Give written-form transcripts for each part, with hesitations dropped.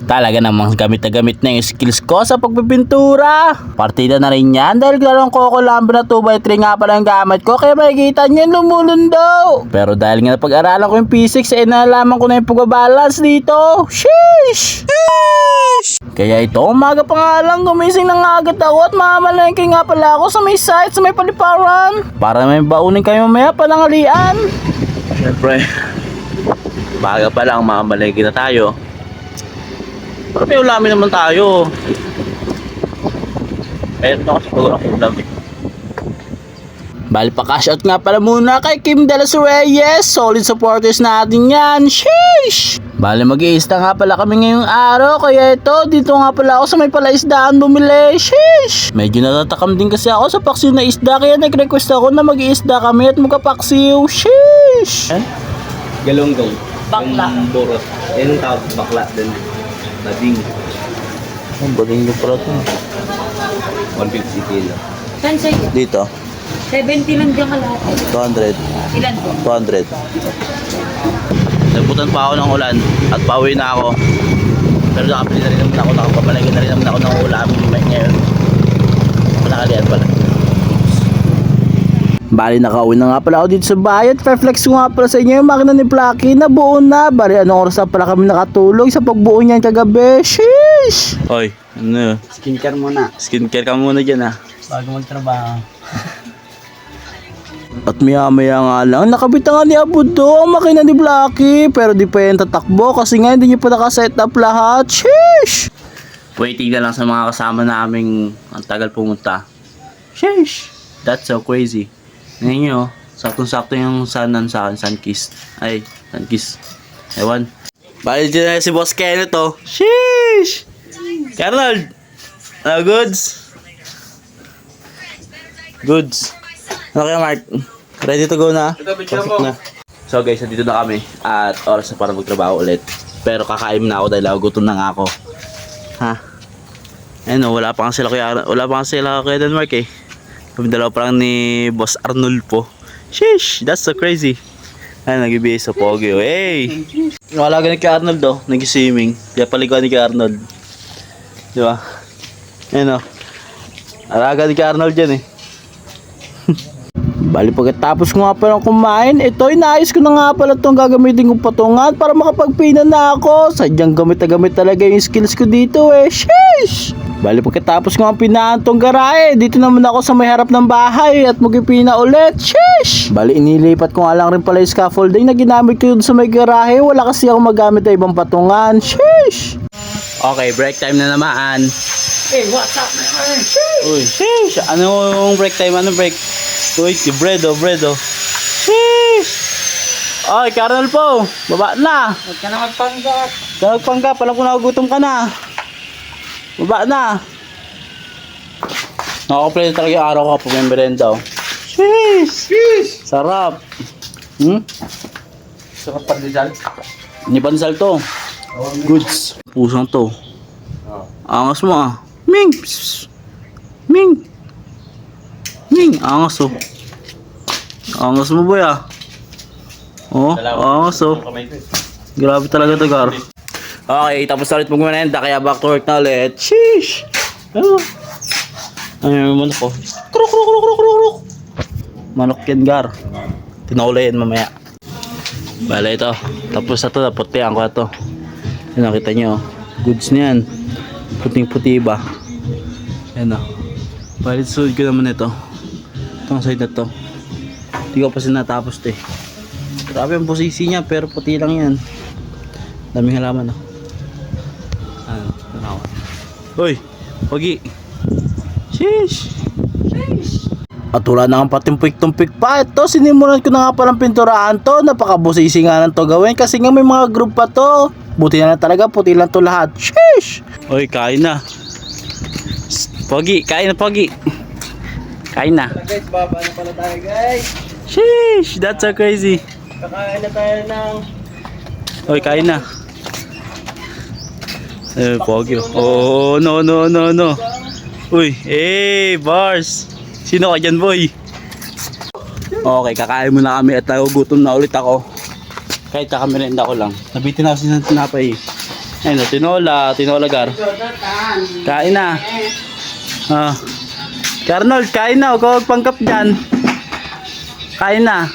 Talaga namang gamit na gamit na yung skills ko sa pagpipintura. Partida na rin yan dahil larong Coco Lambo na 2x3 nga pala ang gamit ko kaya makikita nyo lumulundo. Pero dahil nga napag-aralan ko yung physics ay nalaman ko na yung pagbabalance dito. Sheesh! Kaya ito, umaga pa nga lang gumising ng agad ako at mamamalengke nga pala ako sa may site, sa may paliparan. Para may baunin kayo mamaya panangalian. Siyempre, baga pa lang mamamalengke na tayo. Pero may ulamin naman tayo. Pero ito kasi pag ako ulam eh. Bali pa cash out nga pala muna kay Kim De Los Reyes. Solid supporters natin yan. Sheesh! Bali mag-iista nga pala kami ngayong araw. Kaya ito, dito nga pala ako sa may palaisdaan bumili. Sheesh! Medyo natatakam din kasi ako sa paksiw na isda. Kaya nag-request ako na mag-iisda kami at magkapaksiw. Sheesh! Galunggong. Bakla. Yung burot. Yan ang tawag bakla din. Bading. Ang baling nyo pala ito. 150 kilo. Saan sa'yo? Dito, 70 lang dyan kalahati. 200. Ilan po? 200. Nagbutan pa ako ng ulan at pauwi na ako. Pero nakapili na rin naman ako, nakapamalagay na rin naman ako ng ulam ngayon. Panakalian pala. Bali nakauwi na nga pala ako dito sa bahay at flex ko nga pala sa inyo yung makina ni Plucky na buo na. Bali anong oras na pala kami nakatulog sa pagbuo niyan kagabi. Sheesh! Oy, ano? Skincare muna. Skincare ka muna dyan ah. Bago magtrabaho. At maya nga lang, nakabit nga ni Abudo ang makina ni Plucky. Pero di pa yan tatakbo kasi nga hindi niya pa nakaset up lahat. Sheesh! Waiting na lang sa mga kasama naming ang tagal pumunta. Sheesh! That's so crazy. Ngayon nyo, saktong-sakto yung sanan sa akin, Sunkiss. Ay, Sunkiss. Ewan. Bali dyan na si Boss Kenneth oh. Sheesh! Arnold! Ano, goods? Goods. Ano kaya Mark? Ready to go na? Pasok na. So guys, dito na kami. At oras na para magtrabaho ulit. Pero kakain na ako dahil gutom na nga ako. Ha? Ayun oh, wala pa nga sila kaya Dan Mark eh. Kami dalawa pa lang ni Boss Arnold po. Sheesh! That's so crazy. Ay, nag-ibigay sa Pogi oh. Hey! Nakalaga ni kay Arnold oh. Nag-swimming. Kaya paliguan ni kay Arnold. Di ba? Ayun oh. Alaga ni kay Arnold dyan eh. Bali pagkatapos ko nga palang kumain, ito inaayos ko na nga pala itong gagamitin kong patungan para makapagpina na ako. Sadyang gamit na gamit talaga yung skills ko dito eh. Sheesh! Bali pagkatapos ko nga pinaan tong garahe, dito naman ako sa may harap ng bahay at magpipina ulit. Sheesh! Bali inilipat ko nga lang rin pala yung scaffolding na ginamit ko sa may garahe. Wala kasi ako magamit na ibang patungan. Sheesh! Okay, break time na naman. Hey, what's up, man? Uy, sheesh! Ano yung break time? Ano break? Uy, bredo. Sheesh! Ay, Carnal po! Baba na! Huwag ka na magpanggap. Nagpanggap, alam ko nagugutom ka na. Baba na! Nakakomplete talaga yung araw ko pag may merenda. Sheesh! Sarap! Sarap pandesal. Hindi pansal to. Goods. Pusang to. Angas mo ah. Ming! Psst. Ming! Angas oh. Angas mo boy ah. Oh, angas oh. Grabe talaga to Gar. Okay, tapos na ulit magmanenda kaya back to work na ulit. Sheesh! Ano yung manok ko? Kruk. Manok yan Gar. Tinaulayin mamaya. Bala ito. Tapos na to, naputihan ko na to. Yan nakita nyo. Goods na yan. Puting-puti ba? Yan o. Balit suod ko naman ito. Itong side na to. Hindi ko pa sinatapos to eh. Grabe ang posisi niya pero puti lang yan. Daming halaman o. Ano? Hoy! Pogi! Sheesh! At wala na ang patimpik-tumpik pa. Ito, sinimulan ko na nga palang pinturahan to. Napakabusisi nga lang to gawin kasi nga may mga group pa to. Buti na talaga, puti lang to lahat. Sheesh! Hoy, kain na. Pogi, kain na Pogi. Kain na. Guys, baba na pala tayo guys. Sheesh! That's so crazy. Kakain na tayo ng... Hoy, kain na. Pogi. Oh, no. Uy, bars. Sino ka dyan, boy? Okay, kakain muna kami at nagugutom na ulit ako. Kahit kakamerenda ko lang. Nabitin ako sa tinapay. Ayun, tinola gar. Kain na. Ah. Arnold, kain na. Huwag ka magpanggap dyan. Kain na.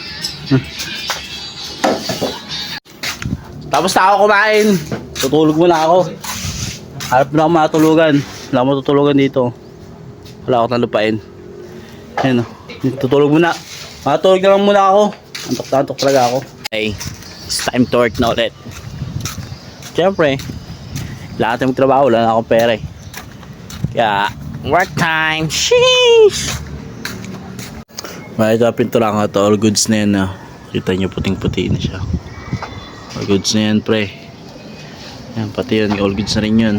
Tapos na ako kumain. Tutulog muna ako. Harap na ako matulugan. Wala akong matutulugan dito. Wala akong talupain. Ayun o. Tutulog muna. Matulog na lang muna ako. Antok na antok talaga ako. Okay. It's time to work na ulit. Siyempre. Lahat ng trabaho. Wala na akong pera eh. Kaya, work time. Sheesh! Ito pintura ko ito. All goods na yan. Kita nyo puting-puti na siya. All goods na yan pre. Yan, pati yun. All goods na rin yun.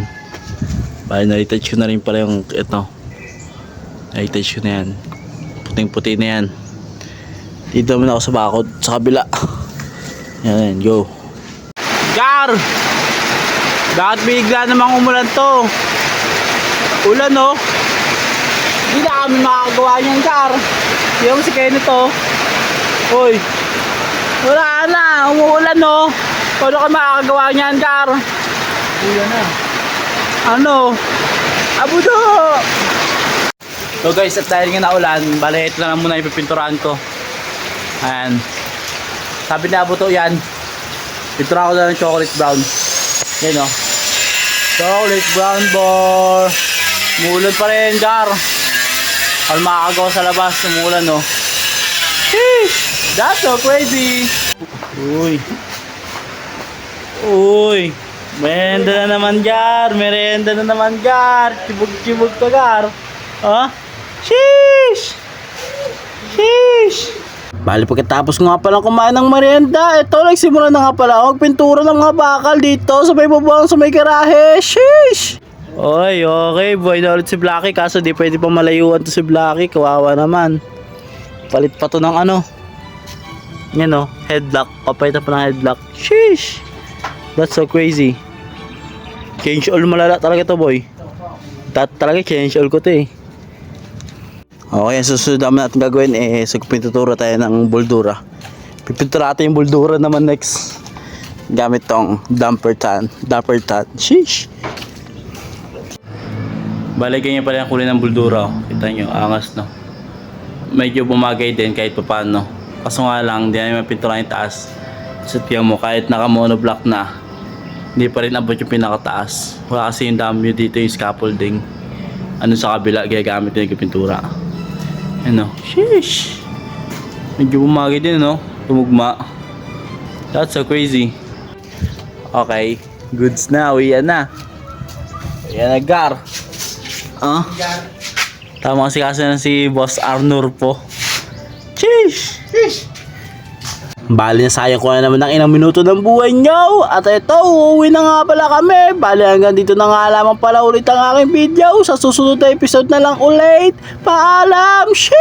Bali na-retouch ko na rin pala yung ito. Na-retouch ko na yan. Puting-puti na yan. Dito naman ako sa bakod. Sa kabila. Yan, go. Gar! Bakit bigla namang umulan to? Ulan no? Hindi na kami makakagawa niyan, Gar. Yung si Kenneth to. Uy. Wala na. Umuulan no? Paano ka makakagawa niyan, Gar? Ulan na. Ano? Abudo! So guys, at dahil nga naulan, bale ito na lang muna ipipinturahan ko. Ayan. Sabi na Abuto yan. Pinturahan ko na ng chocolate brown. Yan o. Chocolate brown bar. Umuulan pa rin, Gar. Ano makakagawa sa labas, umuulan no. Sheesh! That's so crazy! Uy. Uy. Merenda na naman, Gar. Merenda na naman, Gar. Chibog-chibog ka, Gar. Ah? Sheesh! Sheesh! Bali pagkatapos nga pala kumain ng merienda, ito nagsimula na nga pala ako pintura ng mga bakal dito sa may bubong sa may garahe. Sheesh! Oy, okay, boy na ulit si Blacky kaso di pwede pa malayuan to si Blacky, kawawa naman. Palit pa to ng ano. Yan o, headlock. Papalitan pa ng headlock. Sheesh! That's so crazy. Change all malala talaga to, boy. Talaga change all ko to eh. Okay, ang susunod naman natin gagawin so pintutura tayo ng boldura. Pipintura natin yung boldura naman next. Gamit tong damper tan. Sheesh! Balikan niyo pala yung kulay ng boldura. Kita nyo, angas no. Medyo bumagay din kahit pa paano. Kaso nga lang, hindi naman pintura yung taas. So tiyan mo, kahit naka monoblock na, hindi pa rin abot yung pinakataas. Wala kasi yung dami dito yung scaffolding. Ano sa kabila, gagamit din yung pintura. Ano? Sheesh! Medyo bumagay din, no? Tumugma. That's so crazy. Okay. Goods na. Uwian na. Uwian na, Gar. Ah? Tama kasi na si Boss Arnor po. Sheesh! Sheesh! Bali na sayang ko na naman ng ilang minuto ng buhay nyo. At ito, uuwi na nga pala kami. Bali hanggang dito na nga lamang pala ulit ang aking video. Sa susunod na episode na lang ulit. Paalam! Sheesh!